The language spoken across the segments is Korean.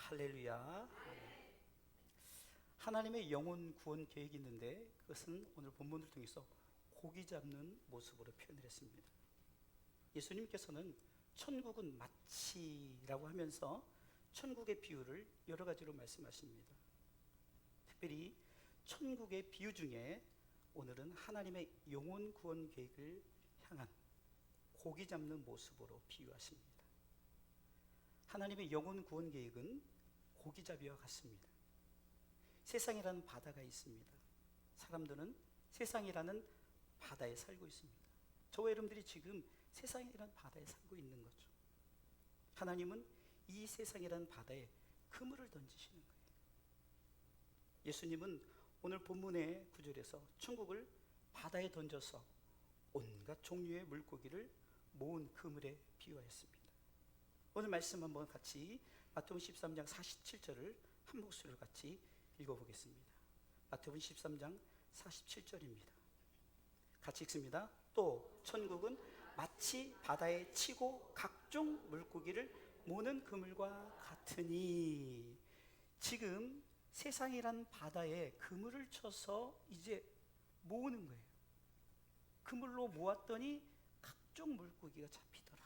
할렐루야. 하나님의 영혼 구원 계획이 있는데 그것은 오늘 본문을 통해서 고기 잡는 모습으로 표현을 했습니다. 예수님께서는 천국은 마치라고 하면서 천국의 비유를 여러 가지로 말씀하십니다. 특별히 천국의 비유 중에 오늘은 하나님의 영혼 구원 계획을 향한 고기 잡는 모습으로 비유하십니다. 하나님의 영혼 구원 계획은 고기잡이와 같습니다. 세상이라는 바다가 있습니다. 사람들은 세상이라는 바다에 살고 있습니다. 저와 여러분들이 지금 세상이라는 바다에 살고 있는 거죠. 하나님은 이 세상이라는 바다에 그물을 던지시는 거예요. 예수님은 오늘 본문의 구절에서 천국을 바다에 던져서 온갖 종류의 물고기를 모은 그물에 비유하였습니다. 오늘 말씀 한번 같이 마태복음 13장 47절을 한 목소리로 같이 읽어보겠습니다. 마태복음 13장 47절입니다. 같이 읽습니다. 또 천국은 마치 바다에 치고 각종 물고기를 모는 그물과 같으니, 지금 세상이란 바다에 그물을 쳐서 이제 모으는 거예요. 그물로 모았더니 각종 물고기가 잡히더라.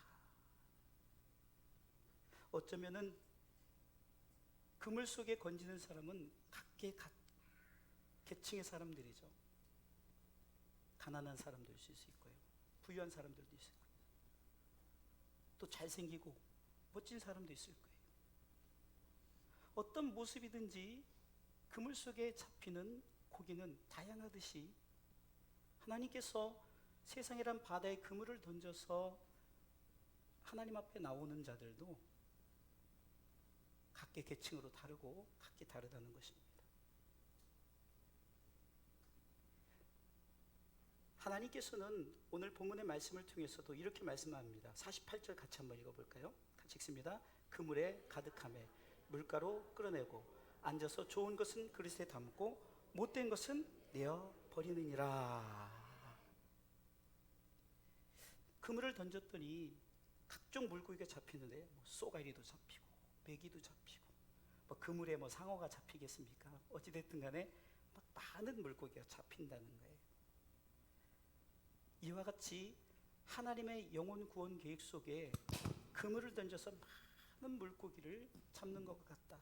어쩌면은 그물 속에 건지는 사람은 각계 계층의 사람들이죠. 가난한 사람도 있을 수 있고요, 부유한 사람들도 있을 거예요. 또 잘생기고 멋진 사람도 있을 거예요. 어떤 모습이든지 그물 속에 잡히는 고기는 다양하듯이 하나님께서 세상이란 바다에 그물을 던져서 하나님 앞에 나오는 자들도 각계 계층으로 다르고 각기 다르다는 것입니다. 하나님께서는 오늘 본문의 말씀을 통해서도 이렇게 말씀합니다. 48절 같이 한번 읽어볼까요? 같이 읽습니다. 그물에 가득하며 물가로 끌어내고 앉아서 좋은 것은 그릇에 담고 못된 것은 내어 버리느니라. 그물을 던졌더니 각종 물고기가 잡히는데 쏘가리도 잡히고 메기도 잡히고, 그물에 상어가 잡히겠습니까? 어찌됐든 간에 많은 물고기가 잡힌다는 거예요. 이와 같이 하나님의 영혼 구원 계획 속에 그물을 던져서 많은 물고기를 잡는 것 같다.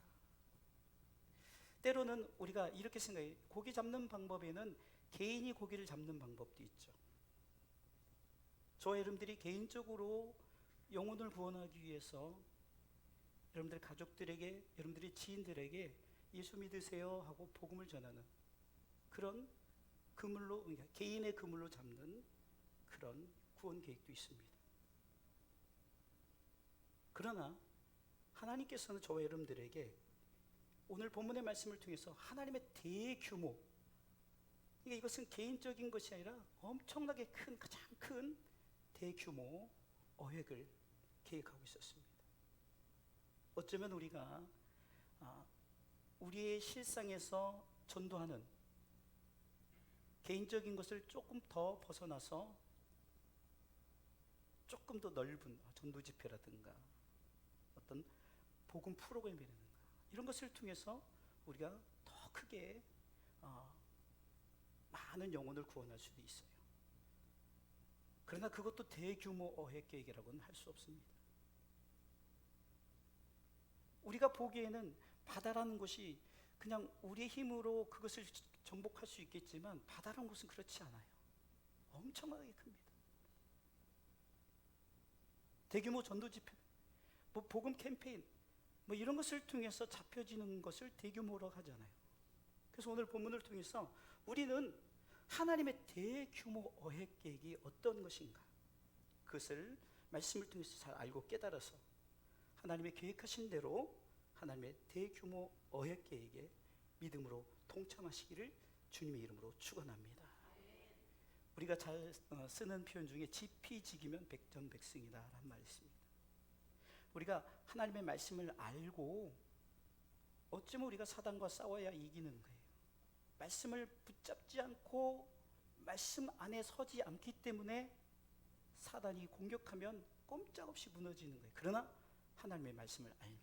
때로는 우리가 이렇게 생각해요. 고기 잡는 방법에는 개인이 고기를 잡는 방법도 있죠. 저와 여러분들이 개인적으로 영혼을 구원하기 위해서 여러분들 가족들에게, 여러분들의 지인들에게 예수 믿으세요 하고 복음을 전하는 그런 그물로, 그러니까 개인의 그물로 잡는 그런 구원 계획도 있습니다. 그러나 하나님께서는 저와 여러분들에게 오늘 본문의 말씀을 통해서 하나님의 대규모, 그러니까 이것은 개인적인 것이 아니라 엄청나게 큰, 가장 큰 대규모 어획을 계획하고 있었습니다. 어쩌면 우리가 우리의 실상에서 전도하는 개인적인 것을 조금 더 벗어나서 조금 더 넓은 전도 집회라든가 어떤 복음 프로그램이라든가 이런 것을 통해서 우리가 더 크게 많은 영혼을 구원할 수도 있어요. 그러나 그것도 대규모 어획 계획이라고는 할 수 없습니다. 우리가 보기에는 바다라는 것이 그냥 우리의 힘으로 그것을 정복할 수 있겠지만 바다라는 것은 그렇지 않아요. 엄청나게 큽니다. 대규모 전도 집회, 복음 캠페인 이런 것을 통해서 잡혀지는 것을 대규모로 하잖아요. 그래서 오늘 본문을 통해서 우리는 하나님의 대규모 어획 계획이 어떤 것인가, 그것을 말씀을 통해서 잘 알고 깨달아서 하나님의 계획하신 대로 하나님의 대규모 어획 계획에 믿음으로 동참하시기를 주님의 이름으로 축원합니다. 우리가 잘 쓰는 표현 중에 지피지기면 백전백승이다 라는 말이 있습니다. 우리가 하나님의 말씀을 알고 어쩌면 우리가 사단과 싸워야 이기는 거예요. 말씀을 붙잡지 않고 말씀 안에 서지 않기 때문에 사단이 공격하면 꼼짝없이 무너지는 거예요. 그러나 하나님의 말씀을 알면,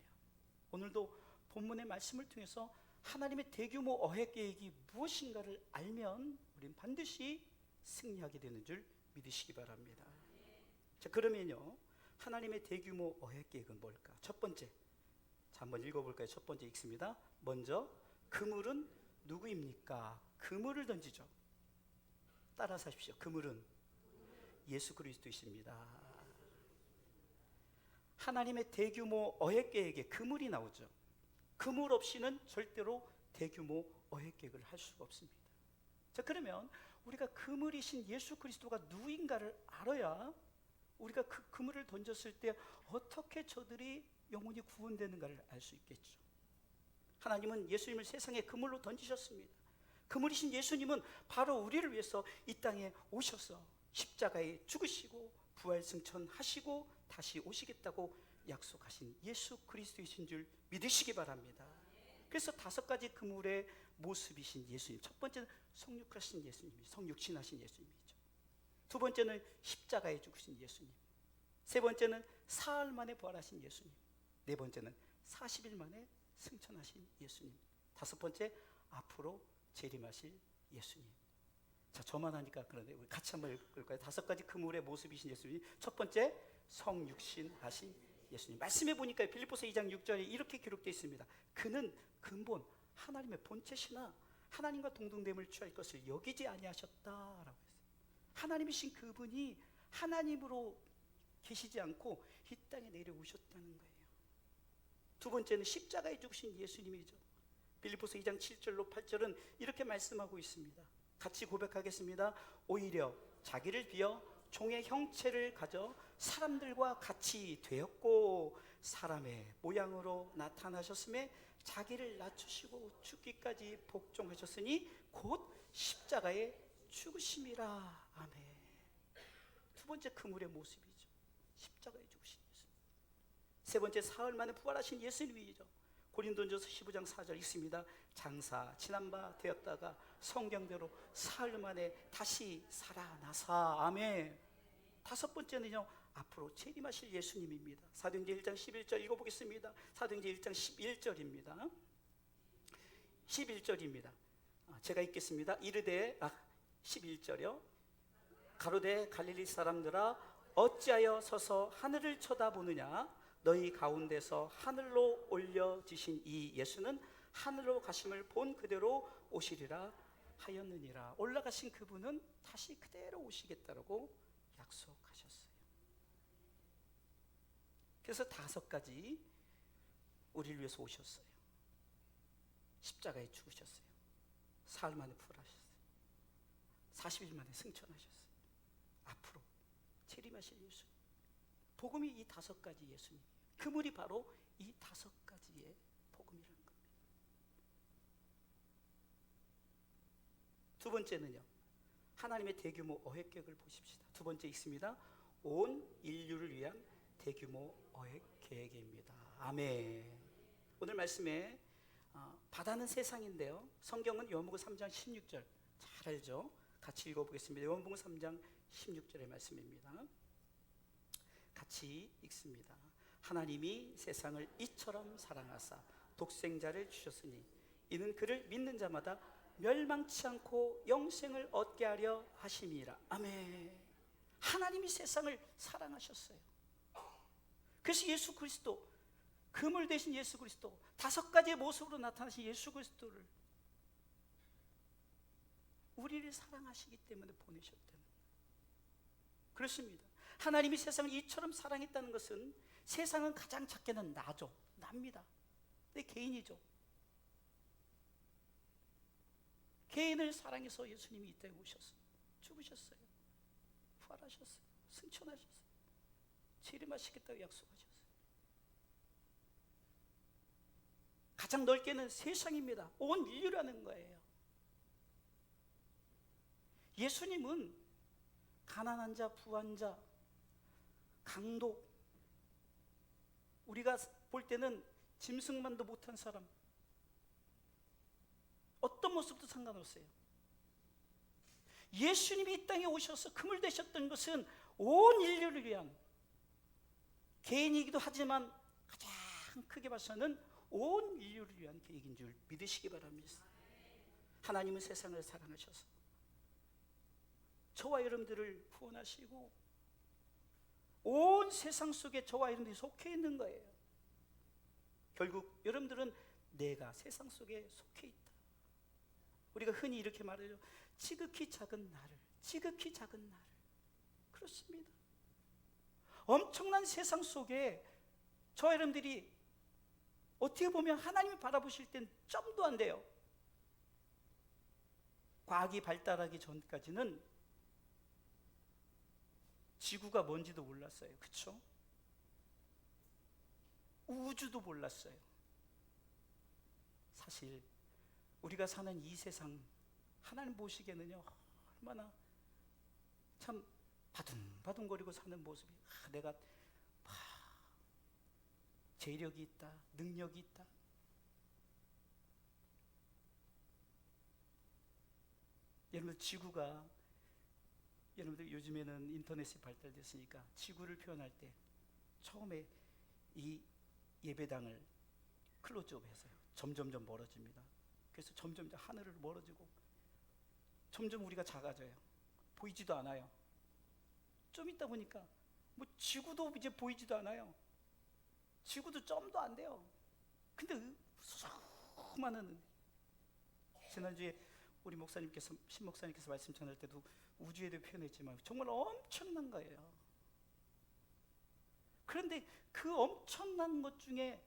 오늘도 본문의 말씀을 통해서 하나님의 대규모 어획 계획이 무엇인가를 알면 우리는 반드시 승리하게 되는 줄 믿으시기 바랍니다. 자, 그러면요, 하나님의 대규모 어획 계획은 뭘까? 첫 번째, 자, 한번 읽어볼까요? 첫 번째 읽습니다. 먼저, 그물은 누구입니까? 그물을 던지죠. 따라서 하십시오. 그물은 예수 그리스도이십니다. 하나님의 대규모 어획 계획에 그물이 나오죠. 그물 없이는 절대로 대규모 어획 계획을 할 수가 없습니다. 자, 그러면 우리가 그물이신 예수 그리스도가 누구인가를 알아야 우리가 그 그물을 던졌을 때 어떻게 저들이 영혼이 구원되는가를 알 수 있겠죠. 하나님은 예수님을 세상에 그물로 던지셨습니다. 그물이신 예수님은 바로 우리를 위해서 이 땅에 오셔서 십자가에 죽으시고 부활 승천하시고 다시 오시겠다고 약속하신 예수 그리스도이신 줄 믿으시기 바랍니다. 그래서 5가지 그물의 모습이신 예수님, 첫 번째는 성육하신 예수님, 성육신하신 예수님이죠. 두 번째는 십자가에 죽으신 예수님, 세 번째는 사흘 만에 부활하신 예수님, 네 번째는 40일 만에 승천하신 예수님, 다섯 번째 앞으로 재림하실 예수님. 자, 저만 하니까 그런데 우리 같이 한번 읽을까요? 5가지 그물의 모습이신 예수님. 첫 번째, 성육신하신 예수님. 말씀해 보니까 빌립보서 2장 6절에 이렇게 기록되어 있습니다. 그는 근본 하나님의 본체시나 하나님과 동등됨을 취할 것을 여기지 아니하셨다라고 했어요. 하나님이신 그분이 하나님으로 계시지 않고 이 땅에 내려오셨다는 거예요. 두 번째는 십자가에 죽으신 예수님이죠. 빌립보서 2장 7절로 8절은 이렇게 말씀하고 있습니다. 같이 고백하겠습니다. 오히려 자기를 비어 종의 형체를 가져 사람들과 같이 되었고 사람의 모양으로 나타나셨음에 자기를 낮추시고 죽기까지 복종하셨으니 곧 십자가에 죽으심이라. 아멘. 두 번째 그물의 모습이죠. 십자가에 죽으신 예수님. 세 번째, 사흘 만에 부활하신 예수님이죠. 고린도전서 15장 4절 있습니다. 장사 지난 바 되었다가 성경대로 사흘 만에 다시 살아나사. 아멘. 다섯 번째는요, 앞으로 재림하실 예수님입니다. 사도행전 1장 11절 읽어보겠습니다. 사도행전 1장 11절입니다. 11절입니다. 제가 읽겠습니다. 이르되 11절이요. 가로되 갈릴리 사람들아 어찌하여 서서 하늘을 쳐다보느냐. 너희 가운데서 하늘로 올려지신 이 예수는 하늘로 가심을 본 그대로 오시리라 하였느니라. 올라가신 그분은 다시 그대로 오시겠다라고 약속하셨어요. 그래서 5가지 우리를 위해서 오셨어요. 십자가에 죽으셨어요. 사흘 만에 부활하셨어요. 40일 만에 승천하셨어요. 앞으로 재림하실 예수. 복음이 이 5가지 예수님. 그물이 바로 이 5가지의 복음이라는 겁니다. 두 번째는요, 하나님의 대규모 어획 계획을 보십시다. 두 번째 있습니다. 온 인류를 위한 대규모 어획 계획입니다. 아멘. 오늘 말씀에 바다는 세상인데요, 성경은 요한복음 3장 16절 잘 알죠? 같이 읽어보겠습니다. 요한복음 3장 16절의 말씀입니다. 같이 읽습니다. 하나님이 세상을 이처럼 사랑하사 독생자를 주셨으니 이는 그를 믿는 자마다 멸망치 않고 영생을 얻게 하려 하심이라. 아멘. 하나님이 세상을 사랑하셨어요. 그래서 예수 그리스도, 그물 대신 예수 그리스도, 5가지의 모습으로 나타나신 예수 그리스도를 우리를 사랑하시기 때문에 보내셨다는 거예요. 그렇습니다. 하나님이 세상을 이처럼 사랑했다는 것은 세상은 가장 작게는 나죠. 납니다. 내 개인이죠. 개인을 사랑해서 예수님이 이 땅에 오셨어요. 죽으셨어요. 부활하셨어요. 승천하셨어요. 재림하시겠다고 약속하셨어요. 가장 넓게는 세상입니다. 온 인류라는 거예요. 예수님은 가난한 자, 부한 자, 강도, 우리가 볼 때는 짐승만도 못한 사람, 어떤 모습도 상관없어요. 예수님이 이 땅에 오셔서 그물 되셨던 것은 온 인류를 위한, 개인이기도 하지만 가장 크게 봐서는 온 인류를 위한 계획인 줄 믿으시기 바랍니다. 하나님은 세상을 사랑하셔서 저와 여러분들을 구원하시고 온 세상 속에 저와 여러분들이 속해 있는 거예요. 결국 여러분들은 내가 세상 속에 속해 있다. 우리가 흔히 이렇게 말해요. 지극히 작은 나를, 지극히 작은 나를. 그렇습니다. 엄청난 세상 속에 저와 여러분들이 어떻게 보면 하나님이 바라보실 땐 점도 안 돼요. 과학이 발달하기 전까지는 지구가 뭔지도 몰랐어요. 그렇죠? 우주도 몰랐어요. 사실 우리가 사는 이 세상 하나님 보시기에는요, 얼마나 참 바둥바둥거리고 사는 모습이, 내가 재력이 있다, 능력이 있다. 여러분, 지구가, 여러분들 요즘에는 인터넷이 발달됐으니까 지구를 표현할 때 처음에 이 예배당을 클로즈업 해서요, 점점점 멀어집니다. 그래서 점점 하늘을 멀어지고 점점 우리가 작아져요. 보이지도 않아요. 좀 있다 보니까 뭐 지구도 이제 보이지도 않아요. 지구도 점도 안 돼요. 근데 수많은, 지난주에 우리 목사님께서, 신 목사님께서 말씀 전할 때도 우주에 대해 표현했지만 정말 엄청난 거예요. 그런데 그 엄청난 것 중에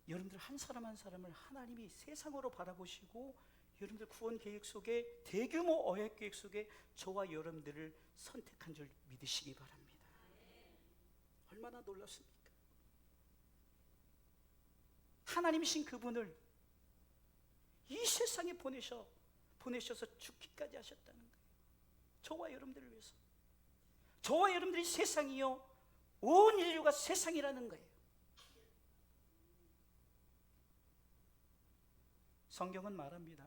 여러분들 한 사람 한 사람을 하나님이 세상으로 바라보시고 여러분들 구원 계획 속에, 대규모 어획 계획 속에 저와 여러분들을 선택한 줄 믿으시기 바랍니다. 얼마나 놀랍습니까? 하나님이신 그분을 이 세상에 보내셔서 죽기까지 하셨다는 거예요. 저와 여러분들을 위해서. 저와 여러분들이 세상이요, 온 인류가 세상이라는 거예요. 성경은 말합니다.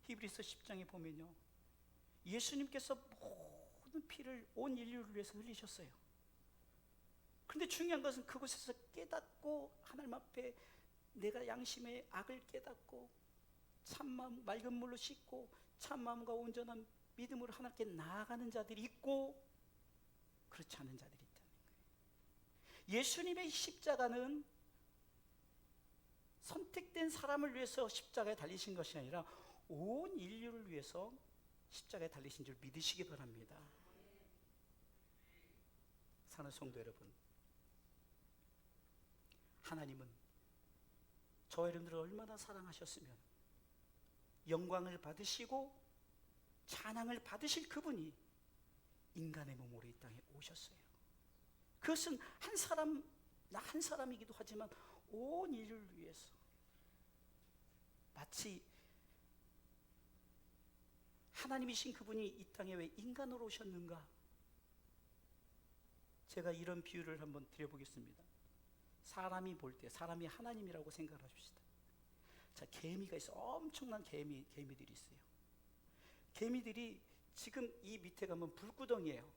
히브리서 10장에 보면요, 예수님께서 모든 피를 온 인류를 위해서 흘리셨어요. 그런데 중요한 것은 그곳에서 깨닫고 하나님 앞에 내가 양심의 악을 깨닫고 참마음 맑은 물로 씻고 참마음과 온전한 믿음으로 하나님께 나아가는 자들이 있고, 그렇지 않은 자들이 있다는 거예요. 예수님의 십자가는 선택된 사람을 위해서 십자가에 달리신 것이 아니라 온 인류를 위해서 십자가에 달리신 줄 믿으시기 바랍니다. 사랑하는 성도 여러분, 하나님은 저 여러분들을 얼마나 사랑하셨으면 영광을 받으시고 찬양을 받으실 그분이 인간의 몸으로 이 땅에 오셨어요. 그것은 한 사람, 나 한 사람이기도 하지만 온 인류를 위해서. 마치 하나님이신 그분이 이 땅에 왜 인간으로 오셨는가? 제가 이런 비유를 한번 드려보겠습니다. 사람이 볼 때 사람이 하나님이라고 생각하십시다. 자, 개미가 있어. 엄청난 개미들이 있어요. 개미들이 지금 이 밑에 가면 불구덩이에요.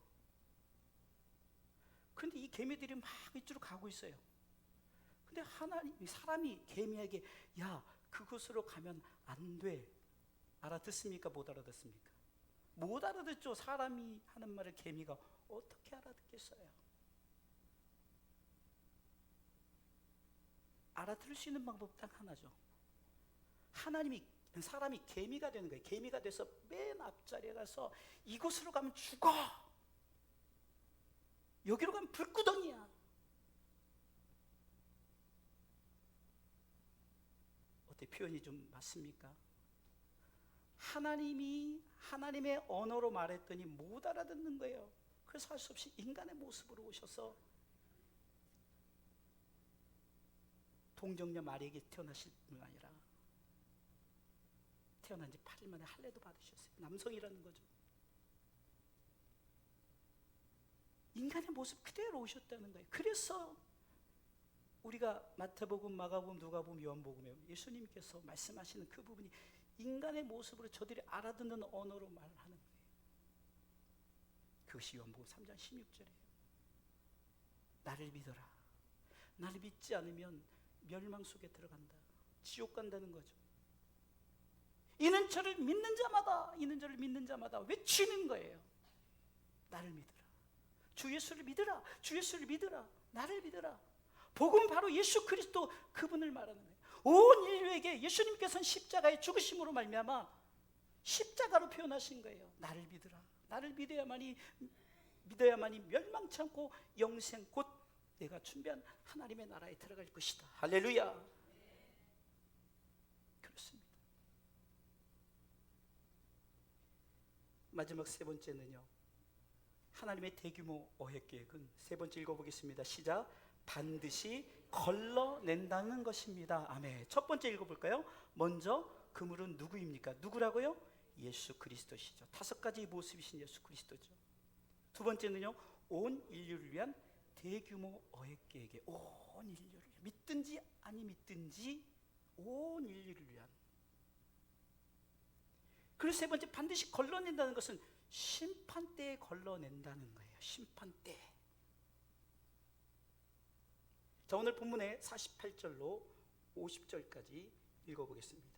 그런데 이 개미들이 막 이쪽으로 가고 있어요. 근데 사람이 개미에게, 야, 그곳으로 가면 안 돼, 알아듣습니까? 못 알아듣습니까? 못 알아듣죠. 사람이 하는 말을 개미가 어떻게 알아듣겠어요? 알아들을 수 있는 방법 딱 하나죠. 사람이 개미가 되는 거예요. 개미가 돼서 맨 앞자리에 가서 이곳으로 가면 죽어, 여기로 가면 불구덩이야. 어때, 표현이 좀 맞습니까? 하나님이 하나님의 언어로 말했더니 못 알아듣는 거예요. 그래서 할 수 없이 인간의 모습으로 오셔서 동정녀 마리에게 태어나실 뿐 아니라 태어난 지 8일 만에 할례도 받으셨어요. 남성이라는 거죠. 인간의 모습 그대로 오셨다는 거예요. 그래서 우리가 마태복음, 마가복음, 누가복음, 요한복음에 예수님께서 말씀하시는 그 부분이 인간의 모습으로 저들이 알아듣는 언어로 말하는 거예요. 그것이 요한복음 3장 16절이에요. 나를 믿어라. 나를 믿지 않으면 멸망 속에 들어간다. 지옥 간다는 거죠. 이는 저를 믿는 자마다 외치는 거예요. 나를 믿으라. 주 예수를 믿으라. 주 예수를 믿으라. 나를 믿으라. 복음 바로 예수 그리스도 그분을 말하는 거예요. 온 인류에게 예수님께서는 십자가의 죽으심으로 말미암아 십자가로 표현하신 거예요. 나를 믿으라. 나를 믿어야만이 멸망치 않고 영생 곧 내가 준비한 하나님의 나라에 들어갈 것이다. 할렐루야. 그렇습니다. 마지막 세 번째는요, 하나님의 대규모 어획 계획은 세 번째 읽어보겠습니다. 시작. 반드시 걸러낸다는 것입니다. 아멘. 첫 번째 읽어볼까요? 먼저 그물은 누구입니까? 누구라고요? 예수 그리스도시죠. 다섯 가지 모습이신 예수 그리스도죠. 두 번째는요, 온 인류를 위한 대규모 어획 계획에 온 인류를 믿든지 아니 믿든지 온 인류를 위한. 그리고 세 번째, 반드시 걸러낸다는 것은 심판대에 걸러낸다는 거예요. 심판대. 자, 오늘 본문의 48절로 50절까지 읽어보겠습니다.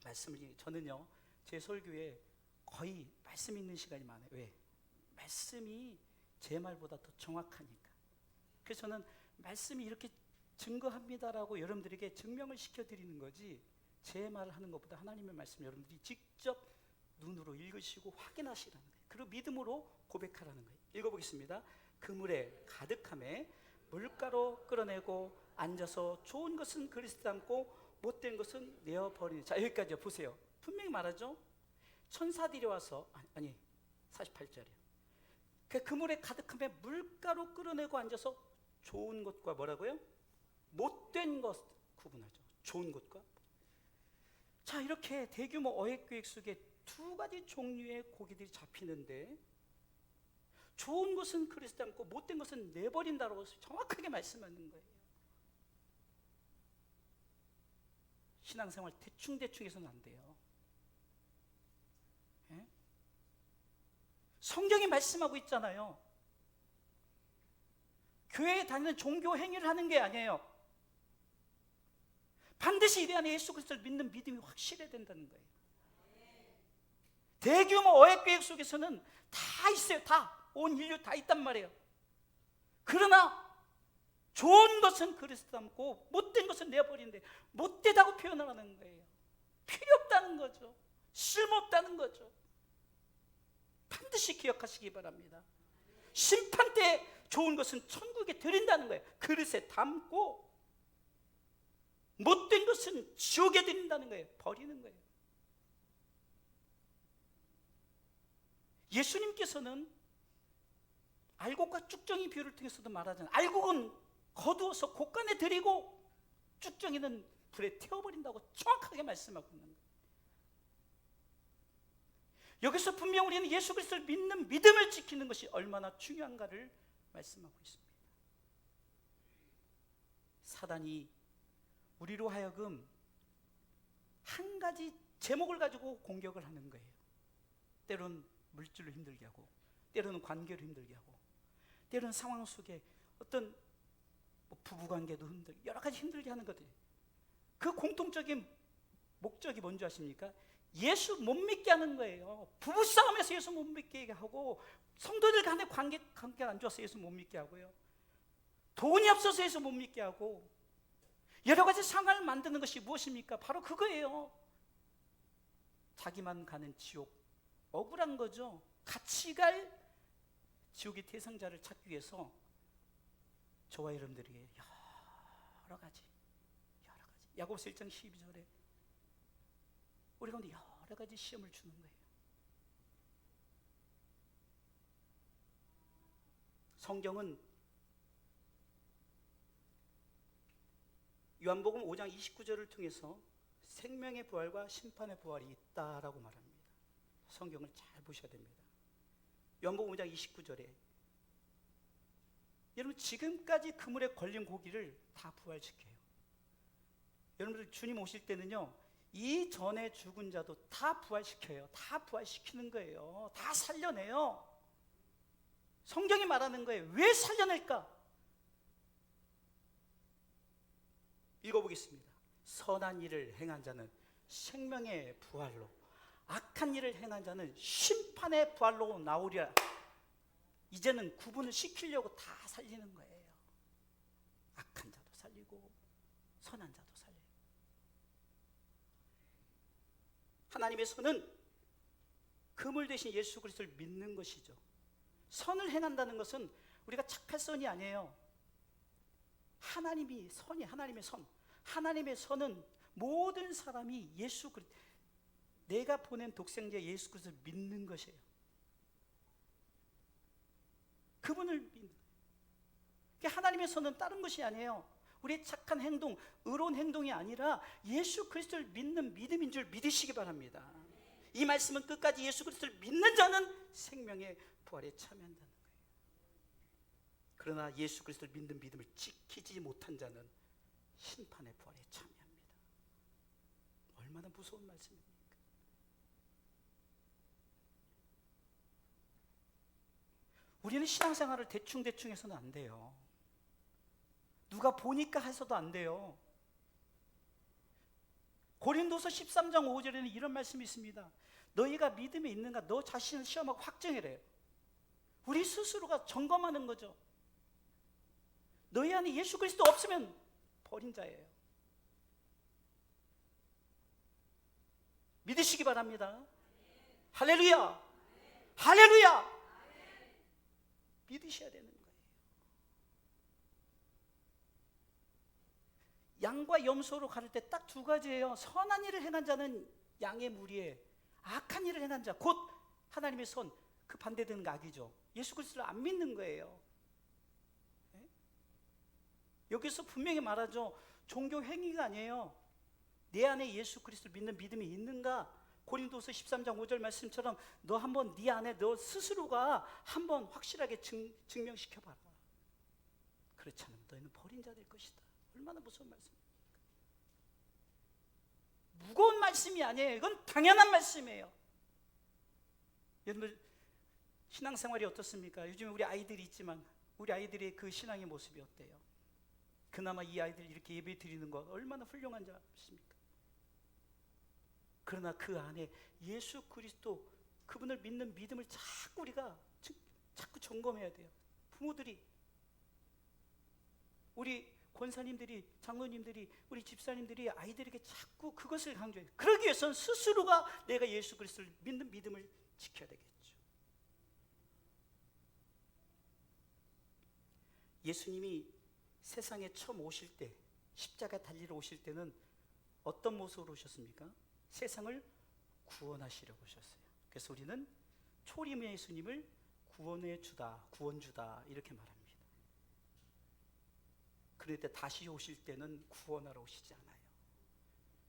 말씀을 저는요, 제 설교에 거의 말씀 있는 시간이 많아요. 왜? 말씀이 제 말보다 더 정확하니까. 그래서 저는 말씀이 이렇게 증거합니다라고 여러분들에게 증명을 시켜드리는 거지, 제 말을 하는 것보다 하나님의 말씀 여러분들이 직접 눈으로 읽으시고 확인하시라는 거예요. 그리고 믿음으로 고백하라는 거예요. 읽어보겠습니다. 그물에 가득함에 물가로 끌어내고 앉아서 좋은 것은 그리스도 담고 못된 것은 내어버리는. 자, 여기까지요. 보세요. 분명히 말하죠. 천사들이 와서, 아니 48절이요. 그 그물에 가득함에 물가로 끌어내고 앉아서 좋은 것과 뭐라고요? 못된 것 구분하죠. 좋은 것과. 자, 이렇게 대규모 어획 계획 속에 두 가지 종류의 고기들이 잡히는데, 좋은 것은 그리스도 않고 못된 것은 내버린다고 정확하게 말씀하는 거예요. 신앙생활 대충 해서는 안 돼요. 예? 성경이 말씀하고 있잖아요. 교회에 다니는 종교 행위를 하는 게 아니에요. 반드시 이 안에 예수 그리스도를 믿는 믿음이 확실해야 된다는 거예요. 대규모 어획 계획 속에서는 다 있어요. 다. 온 인류 다 있단 말이에요. 그러나 좋은 것은 그리스도 담고 못된 것은 내버리는데, 못되다고 표현을 하는 거예요. 필요 없다는 거죠. 쓸모없다는 거죠. 반드시 기억하시기 바랍니다. 심판 때 좋은 것은 천국에 드린다는 거예요. 그릇에 담고, 못된 것은 지옥에 드린다는 거예요. 버리는 거예요. 예수님께서는 알곡과 쭉정이 비유를 통해서도 말하잖아요. 알곡은 거두어서 곳간에 들이고 쭉정이는 불에 태워버린다고 정확하게 말씀하고 있는 거예요. 여기서 분명 우리는 예수 그리스도를 믿는 믿음을 지키는 것이 얼마나 중요한가를 말씀하고 있습니다. 사단이 우리로 하여금 한 가지 제목을 가지고 공격을 하는 거예요. 때로는 물질로 힘들게 하고, 때로는 관계로 힘들게 하고, 때로는 상황 속에 어떤 부부관계도 힘들게, 여러 가지 힘들게 하는 것들이, 그 공통적인 목적이 뭔지 아십니까? 예수 못 믿게 하는 거예요. 부부싸움에서 예수 못 믿게 하고, 성도들 간의 관계가 안 좋아서 예수 못 믿게 하고요, 돈이 없어서 예수 못 믿게 하고, 여러 가지 상황을 만드는 것이 무엇입니까? 바로 그거예요. 자기만 가는 지옥. 억울한 거죠. 같이 갈 지옥의 대상자를 찾기 위해서 저와 여러분들에게 여러 가지 야고보서 1장 12절에 우리 가운데 여러 가지 시험을 주는 거예요. 성경은 요한복음 5장 29절을 통해서 생명의 부활과 심판의 부활이 있다라고 말합니다. 성경을 잘 보셔야 됩니다. 요한복음 5장 29절에 여러분, 지금까지 그물에 걸린 고기를 다 부활시켜요. 여러분들 주님 오실 때는요, 이 전에 죽은 자도 다 부활시켜요. 다 부활시키는 거예요. 다 살려내요. 성경이 말하는 거예요. 왜 살려낼까? 읽어보겠습니다. 선한 일을 행한 자는 생명의 부활로, 악한 일을 행한 자는 심판의 부활로 나오리라. 이제는 구분을 시키려고 다 살리는 거예요. 악한 자도 살리고 선한 자도 살리고. 하나님의 선은 그물 대신 예수 그리스도를 믿는 것이죠. 선을 행한다는 것은 우리가 착할 선이 아니에요. 하나님이 선이, 하나님의 선. 하나님의 선은 모든 사람이 예수 그리스도, 내가 보낸 독생자 예수 그리스도를 믿는 것이에요. 그분을 믿는. 하나님의 선은 다른 것이 아니에요. 우리의 착한 행동, 의로운 행동이 아니라 예수 그리스도를 믿는 믿음인 줄 믿으시기 바랍니다. 이 말씀은 끝까지 예수 그리스도를 믿는 자는 생명의 부활에 참여한다는 거예요. 그러나 예수 그리스도를 믿는 믿음을 지키지 못한 자는 심판의 부활에 참여합니다. 얼마나 무서운 말씀입니까? 우리는 신앙생활을 대충 해서는 안 돼요. 누가 보니까 해서도 안 돼요. 고린도서 13장 5절에는 이런 말씀이 있습니다. 너희가 믿음이 있는가 너 자신을 시험하고 확정해래요. 우리 스스로가 점검하는 거죠. 너희 안에 예수 그리스도 없으면 버린 자예요. 믿으시기 바랍니다. 할렐루야, 할렐루야. 믿으셔야 되는 거예요. 양과 염소로 가를 때 딱 두 가지예요. 선한 일을 행한 자는 양의 무리에, 악한 일을 행한 자, 곧 하나님의 선, 그 반대되는 악이죠. 예수 그리스도를 안 믿는 거예요. 네? 여기서 분명히 말하죠. 종교 행위가 아니에요. 내 안에 예수 그리스도를 믿는 믿음이 있는가? 고린도서 13장 5절 말씀처럼 너 한번 네 안에 너 스스로가 한번 확실하게 증명시켜 봐라. 그렇지 않으면 너희는 버린 자 될 것이다. 얼마나 무서운 말씀입니까? 무거운 말씀이 아니에요. 이건 당연한 말씀이에요. 여러분 신앙생활이 어떻습니까? 요즘 우리 아이들이 있지만 우리 아이들의 그 신앙의 모습이 어때요? 그나마 이 아이들 이렇게 예배 드리는 것 얼마나 훌륭한 줄 아십니까? 그러나 그 안에 예수 그리스도 그분을 믿는 믿음을 자꾸 우리가 자꾸 점검해야 돼요. 부모들이, 우리 권사님들이, 장로님들이, 우리 집사님들이 아이들에게 자꾸 그것을 강조해요. 그러기 위해서는 스스로가 내가 예수 그리스도를 믿는 믿음을 지켜야 되겠죠. 예수님이 세상에 처음 오실 때, 십자가 달리러 오실 때는 어떤 모습으로 오셨습니까? 세상을 구원하시려고 오셨어요. 그래서 우리는 초림의 예수님을 구원의 주다, 구원주다 이렇게 말합니다. 그런데 다시 오실 때는 구원하러 오시지 않아요.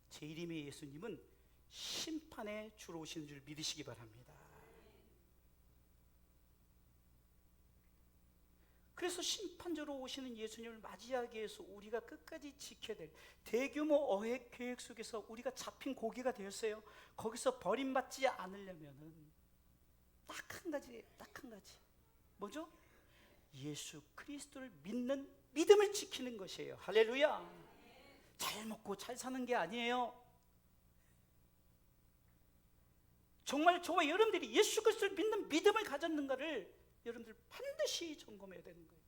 재림의 예수님은 심판의 주로 오시는 줄 믿으시기 바랍니다. 그래서 심판주로 오시는 예수님을 맞이하기 위해서 우리가 끝까지 지켜야 될 대규모 어획 계획 속에서 우리가 잡힌 고기가 되었어요. 거기서 버림받지 않으려면은 딱 한 가지, 딱 한 가지. 뭐죠? 예수 그리스도를 믿는 믿음을 지키는 것이에요. 할렐루야. 잘 먹고 잘 사는 게 아니에요. 정말 저와 여러분들이 예수 그리스도를 믿는 믿음을 가졌는가를 여러분들 반드시 점검해야 되는 거예요.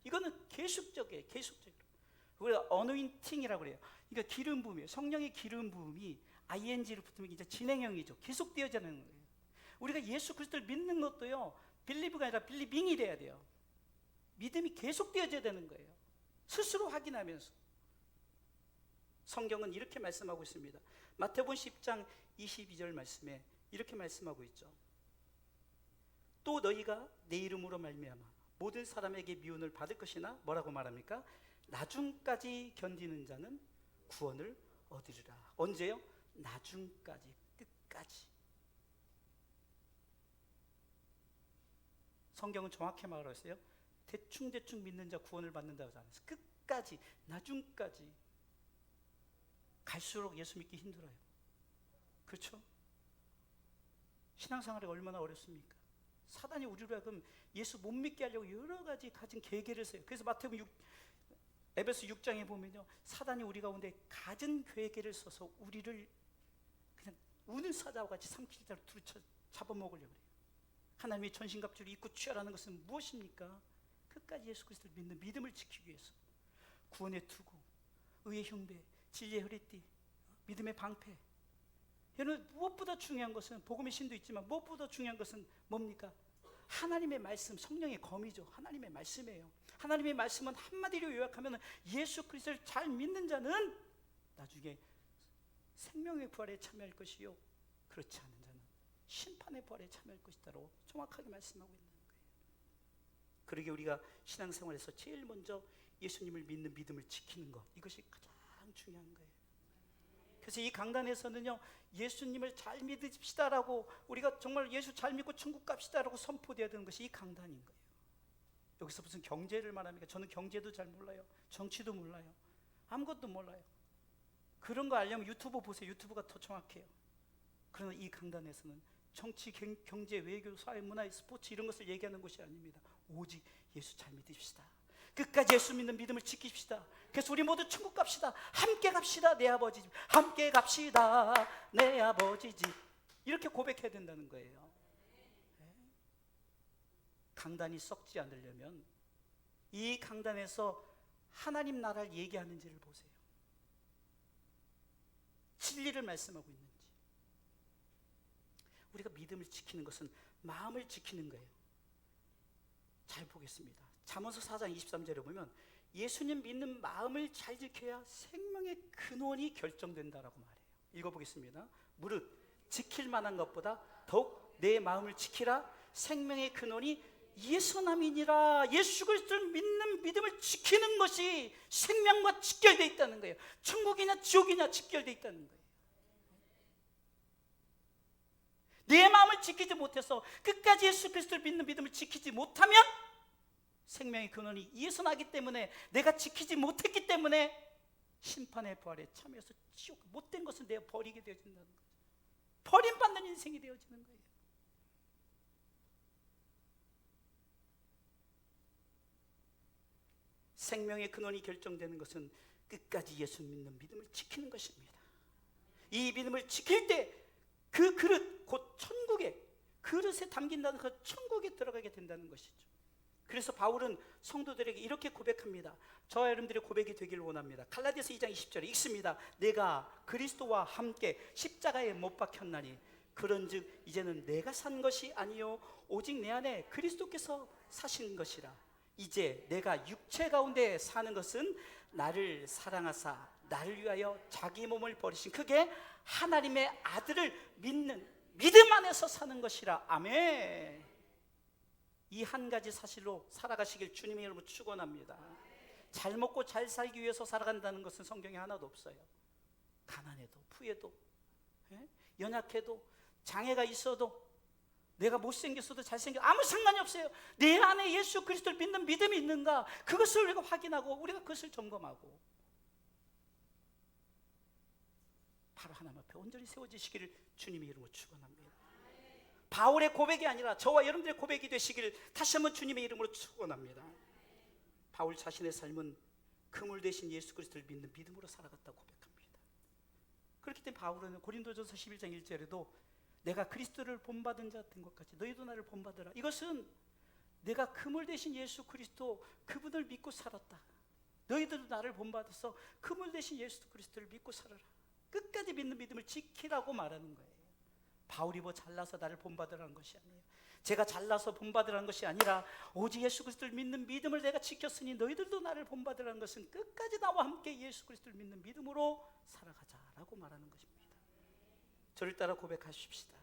이거는 계속적이에요. 계속적으로. 우리가 어노인팅이라고 그래요. 그러니까 기름 부음이에요. 성령의 기름 부음이 ing를 붙으면 이제 진행형이죠. 계속되어지는 거예요. 우리가 예수 그리스도를 믿는 것도요, 빌리브가 아니라 빌리빙이 돼야 돼요. 믿음이 계속되어져야 되는 거예요. 스스로 확인하면서. 성경은 이렇게 말씀하고 있습니다. 마태복음 10장 22절 말씀에 이렇게 말씀하고 있죠. 또 너희가 내 이름으로 말미암아 모든 사람에게 미움을 받을 것이나 뭐라고 말합니까? 나중까지 견디는 자는 구원을 얻으리라. 언제요? 나중까지, 끝까지. 성경은 정확히 말했어요. 대충 믿는 자 구원을 받는다고 하지 않았어요. 끝까지, 나중까지. 갈수록 예수 믿기 힘들어요. 그렇죠? 신앙생활이 얼마나 어렵습니까? 사단이 우리로 하여금 예수 못 믿게 하려고 여러 가지 가진 계계를 써요. 그래서 마태복음 에베소 6장에 보면요, 사단이 우리 가운데 갖은 괴계를 써서 우리를 그냥 우는 사자와 같이 삼킬자로 두루쳐 잡아먹으려고 해요. 하나님의 전신갑주를 입고 취하라는 것은 무엇입니까? 끝까지 예수 그리스도를 믿는 믿음을 지키기 위해서 구원의 투구, 의의 흉배, 진리의 허리띠, 믿음의 방패. 여러분, 무엇보다 중요한 것은, 복음의 신도 있지만 무엇보다 중요한 것은 뭡니까? 하나님의 말씀, 성령의 검이죠. 하나님의 말씀이에요. 하나님의 말씀은 한마디로 요약하면 예수 그리스도를 잘 믿는 자는 나중에 생명의 부활에 참여할 것이요, 그렇지 않은 자는 심판의 부활에 참여할 것이다라고 정확하게 말씀하고 있는 거예요. 그러게 우리가 신앙생활에서 제일 먼저 예수님을 믿는 믿음을 지키는 것, 이것이 가장 중요한 거예요. 그래서 이 강단에서는요, 예수님을 잘 믿읍시다라고, 우리가 정말 예수 잘 믿고 천국 갑시다라고 선포되어야 되는 것이 이 강단인 거예요. 여기서 무슨 경제를 말합니까? 저는 경제도 잘 몰라요. 정치도 몰라요. 아무것도 몰라요. 그런 거 알려면 유튜브 보세요. 유튜브가 더 정확해요. 그러나 이 강단에서는 정치, 경제, 외교, 사회, 문화, 스포츠 이런 것을 얘기하는 것이 아닙니다. 오직 예수 잘 믿읍시다. 끝까지 예수 믿는 믿음을 지킵시다. 그래서 우리 모두 천국 갑시다. 함께 갑시다. 내 아버지 집. 함께 갑시다. 내 아버지 집. 이렇게 고백해야 된다는 거예요. 강단이 썩지 않으려면 이 강단에서 하나님 나라를 얘기하는지를 보세요. 진리를 말씀하고 있는지. 우리가 믿음을 지키는 것은 마음을 지키는 거예요. 잘 보겠습니다. 잠언서 4장 23절에 보면 예수님 믿는 마음을 잘 지켜야 생명의 근원이 결정된다라고 말해요. 읽어보겠습니다. 무릇 지킬 만한 것보다 더욱 내 마음을 지키라. 생명의 근원이 예수남이니라. 예수 그리스도를 믿는 믿음을 지키는 것이 생명과 직결되어 있다는 거예요. 천국이냐 지옥이냐 직결되어 있다는 거예요. 내 마음을 지키지 못해서 끝까지 예수 그리스도를 믿는 믿음을 지키지 못하면 생명의 근원이 예수나기 때문에, 내가 지키지 못했기 때문에 심판의 부활에 참여해서 지옥, 못된 것은 내가 버리게 되어진다는 거죠. 버림받는 인생이 되어지는 거예요. 생명의 근원이 결정되는 것은 끝까지 예수 믿는 믿음을 지키는 것입니다. 이 믿음을 지킬 때 그 그릇, 곧 천국의 그릇에 담긴다는 그 천국에 들어가게 된다는 것이죠. 그래서 바울은 성도들에게 이렇게 고백합니다. 저와 여러분들의 고백이 되기를 원합니다. 갈라디아서 2장 20절에 읽습니다. 내가 그리스도와 함께 십자가에 못 박혔나니 그런즉 이제는 내가 산 것이 아니요 오직 내 안에 그리스도께서 사신 것이라. 이제 내가 육체 가운데 사는 것은 나를 사랑하사 나를 위하여 자기 몸을 버리신 그게 하나님의 아들을 믿는 믿음 안에서 사는 것이라. 아멘. 이 한 가지 사실로 살아가시길 주님의 이름으로 축원합니다. 잘 먹고 잘 살기 위해서 살아간다는 것은 성경에 하나도 없어요. 가난해도 부해도 연약해도 장애가 있어도 내가 못생겼어도 잘생겨 아무 상관이 없어요. 내 안에 예수 그리스도를 믿는 믿음이 있는가, 그것을 우리가 확인하고 우리가 그것을 점검하고 바로 하나님 앞에 온전히 세워지시기를 주님의 이름으로 축원합니다. 바울의 고백이 아니라 저와 여러분들의 고백이 되시기를 다시 한번 주님의 이름으로 축원합니다. 바울 자신의 삶은 그물 대신 예수 그리스도를 믿는 믿음으로 살아갔다고 고백합니다. 그렇기 때문에 바울은 고린도전서 11장 1절에도 내가 그리스도를 본받은 자 된 것 같이 너희도 나를 본받으라. 이것은 내가 그물 대신 예수 그리스도 그분을 믿고 살았다. 너희들도 나를 본받아서 그물 대신 예수 그리스도를 믿고 살아라. 끝까지 믿는 믿음을 지키라고 말하는 거예요. 바울이 뭐 잘나서 나를 본받으라는 것이 아니에요. 제가 잘나서 본받으라는 것이 아니라 오직 예수 그리스도를 믿는 믿음을 내가 지켰으니 너희들도 나를 본받으라는 것은 끝까지 나와 함께 예수 그리스도를 믿는 믿음으로 살아가자라고 말하는 것입니다. 저를 따라 고백하십시다.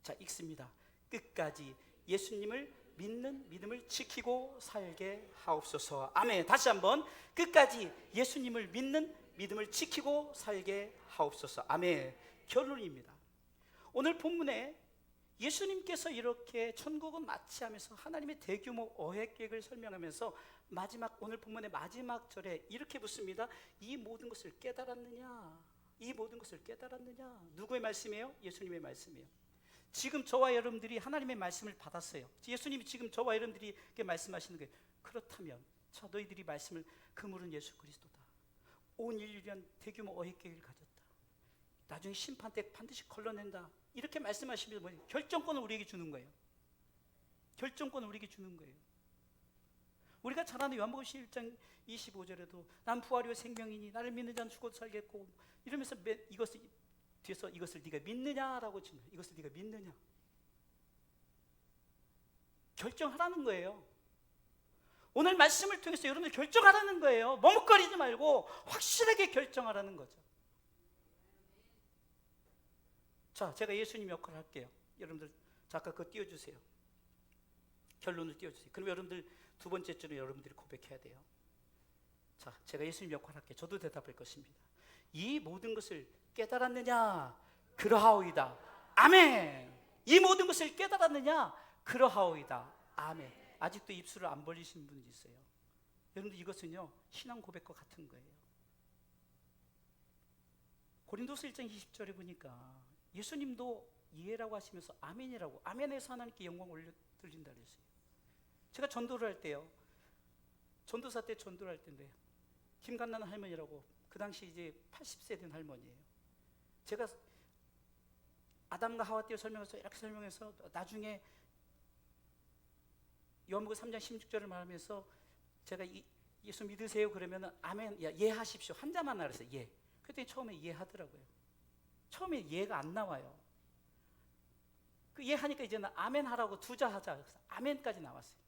자, 읽습니다. 끝까지 예수님을 믿는 믿음을 지키고 살게 하옵소서. 아멘. 다시 한번 끝까지 예수님을 믿는 믿음을 지키고 살게 하옵소서. 아멘. 결론입니다. 오늘 본문에 예수님께서 이렇게 천국은 마치 하면서 하나님의 대규모 어획 계획을 설명하면서 마지막 오늘 본문의 마지막 절에 이렇게 묻습니다. 이 모든 것을 깨달았느냐? 이 모든 것을 깨달았느냐? 누구의 말씀이에요? 예수님의 말씀이에요. 지금 저와 여러분들이 하나님의 말씀을 받았어요. 예수님이 지금 저와 여러분들에게 말씀하시는 거예요. 그렇다면 자, 너희들이 말씀을 그물은 예수 그리스도다. 온 인류를 위한 대규모 어획 계획을 가졌다. 나중에 심판 때 반드시 걸러낸다. 이렇게 말씀하시면서 뭐예요? 결정권을 우리에게 주는 거예요. 결정권을 우리에게 주는 거예요. 우리가 잘 아는 요한복음 11장 25절에도 난 부활이요 생명이니 나를 믿는 자는 죽어도 살겠고 이러면서 이것을 뒤에서 이것을 네가 믿느냐라고 지금 이것을 네가 믿느냐 결정하라는 거예요. 오늘 말씀을 통해서 여러분들 결정하라는 거예요. 머뭇거리지 말고 확실하게 결정하라는 거죠. 자, 제가 예수님 역할을 할게요. 여러분들 잠깐 그거 띄워주세요. 결론을 띄워주세요. 그럼 여러분들 두 번째 줄은 여러분들이 고백해야 돼요. 자, 제가 예수님 역할을 할게요. 저도 대답할 것입니다. 이 모든 것을 깨달았느냐? 그러하오이다. 아멘. 이 모든 것을 깨달았느냐? 그러하오이다. 아멘. 아직도 입술을 안 벌리시는 분이 있어요. 여러분들 이것은요 신앙 고백과 같은 거예요. 고린도서 1장 20절에 보니까 예수님도 예라고 하시면서 아멘이라고 아멘에서 하나님께 영광 올려 드린다 그랬어요. 제가 전도를 할 때요, 전도사 때 전도를 할 때인데 김간난 할머니라고 그 당시 이제 80세 된 할머니예요. 제가 아담과 하와 때 설명해서 이렇게 설명해서 나중에 요한복음 3장 16절을 말하면서 제가 예수 믿으세요 그러면 아멘, 야, 예 하십시오 한자만 알았어요. 예. 그랬더니 처음에 예 하더라고요. 처음에 예가 안 나와요. 그 예 하니까 이제는 아멘 하라고 두자 하자 그래서 아멘까지 나왔어요.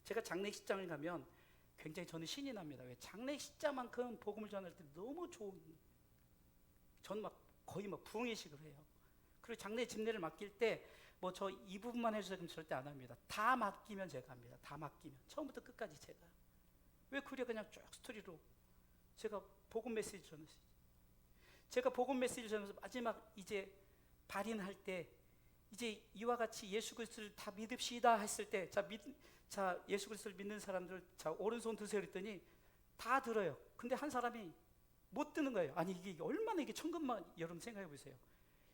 제가 장례식장을 가면 굉장히 저는 신이 납니다. 왜? 장례식장만큼 복음을 전할 때 너무 좋은, 저는 막 거의 막 부흥회식을 해요. 그리고 장례 집례를 맡길 때 뭐 저 이 부분만 해주세요 그럼 절대 안 합니다. 다 맡기면 제가 합니다. 다 맡기면 처음부터 끝까지 제가. 왜 그래? 그냥 쭉 스토리로 제가 복음 메시지 전했어요. 제가 복음 메시지 전해서 마지막 이제 발인할 때 이제 이와 같이 예수 그리스도를 다 믿읍시다 했을 때 자 예수 그리스도를 믿는 사람들 자 오른손 드세요 그랬더니 다 들어요. 근데 한 사람이 못 드는 거예요. 아니 이게 얼마나 이게 천근만, 여러분 생각해 보세요.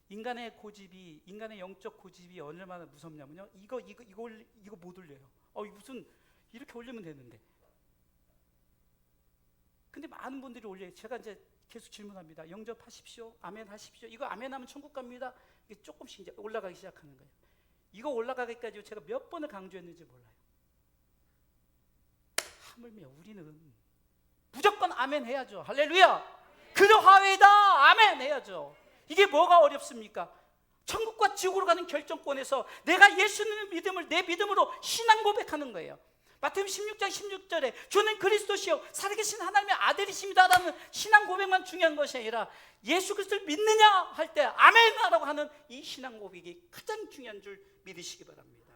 인간의 고집이, 인간의 영적 고집이 얼마나 무섭냐면요. 이거 못 올려요. 무슨 이렇게 올리면 되는데. 근데 많은 분들이 올려요. 제가 이제 계속 질문합니다. 영접하십시오. 아멘 하십시오. 이거 아멘 하면 천국 갑니다. 이게 조금씩 이제 올라가기 시작하는 거예요. 이거 올라가기까지 제가 몇 번을 강조했는지 몰라요. 하물며 우리는 무조건 아멘 해야죠. 할렐루야. 그러하외다 아멘 해야죠. 이게 뭐가 어렵습니까? 천국과 지옥으로 가는 결정권에서 내가 예수님의 믿음을 내 믿음으로 신앙 고백하는 거예요. 마태복음 16장 16절에 주는 그리스도시요 살아계신 하나님의 아들이십니다라는 신앙 고백만 중요한 것이 아니라 예수 그리스도를 믿느냐 할 때 아멘이라고 하는 이 신앙 고백이 가장 중요한 줄 믿으시기 바랍니다.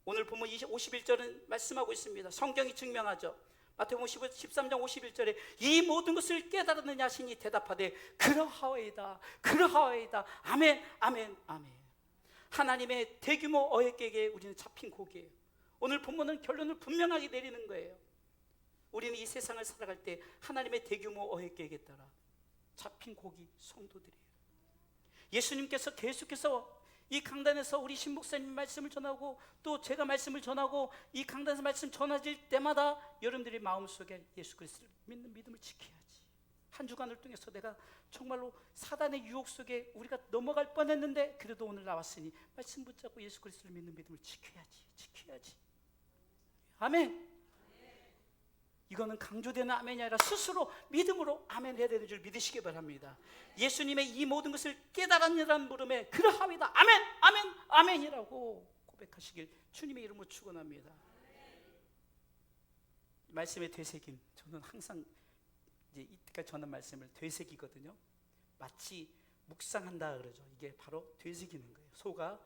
오늘 보면 51절은 말씀하고 있습니다. 성경이 증명하죠. 마태복음 13장 51절에 이 모든 것을 깨달았느냐 하시니 대답하되 그러하오이다 그러하오이다 아멘 아멘 아멘. 하나님의 대규모 어획 계획에 우리는 잡힌 고기예요. 오늘 본문은 결론을 분명하게 내리는 거예요. 우리는 이 세상을 살아갈 때 하나님의 대규모 어획 계획에 따라 잡힌 고기 성도들이에요. 예수님께서 계속해서 이 강단에서 우리 신목사님 말씀을 전하고 또 제가 말씀을 전하고 이 강단에서 말씀 전해질 때마다 여러분들의 마음속에 예수 그리스도를 믿는 믿음을 지켜야지. 한 주간을 통해서 내가 정말로 사단의 유혹 속에 우리가 넘어갈 뻔했는데 그래도 오늘 나왔으니 말씀 붙잡고 예수 그리스도를 믿는 믿음을 지켜야지. 아멘. 이거는 강조되는 아멘이 아니라 스스로 믿음으로 아멘 해야 되는 줄 믿으시기 바랍니다. 예수님의 이 모든 것을 깨달았느라는 물음에 그러하이다 아멘 아멘 아멘이라고 고백하시길 주님의 이름으로 축원합니다. 말씀의 되새김, 저는 항상 이제 이때까지 전한 말씀을 되새기거든요. 마치 묵상한다 그러죠. 이게 바로 되새기는 거예요. 소가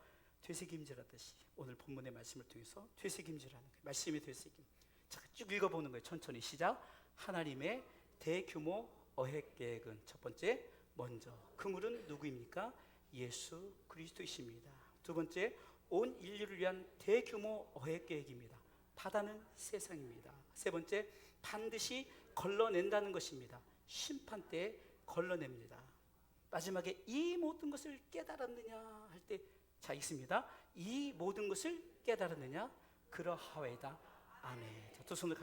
되새김질하듯이 오늘 본문의 말씀을 통해서 되새김질하는 거예요. 말씀의 되새김. 자, 쭉 읽어보는 거예요. 천천히 시작. 하나님의 대규모 어획 계획은 첫 번째, 먼저 그물은 누구입니까? 예수 그리스도이십니다. 두 번째, 온 인류를 위한 대규모 어획 계획입니다. 바다는 세상입니다. 세 번째, 반드시 걸러낸다는 것입니다. 심판 때 걸러냅니다. 마지막에 이 모든 것을 깨달았느냐 할 때 자 있습니다. 이 모든 것을 깨달았느냐? 그러하외다 아멘. 자, 두 손을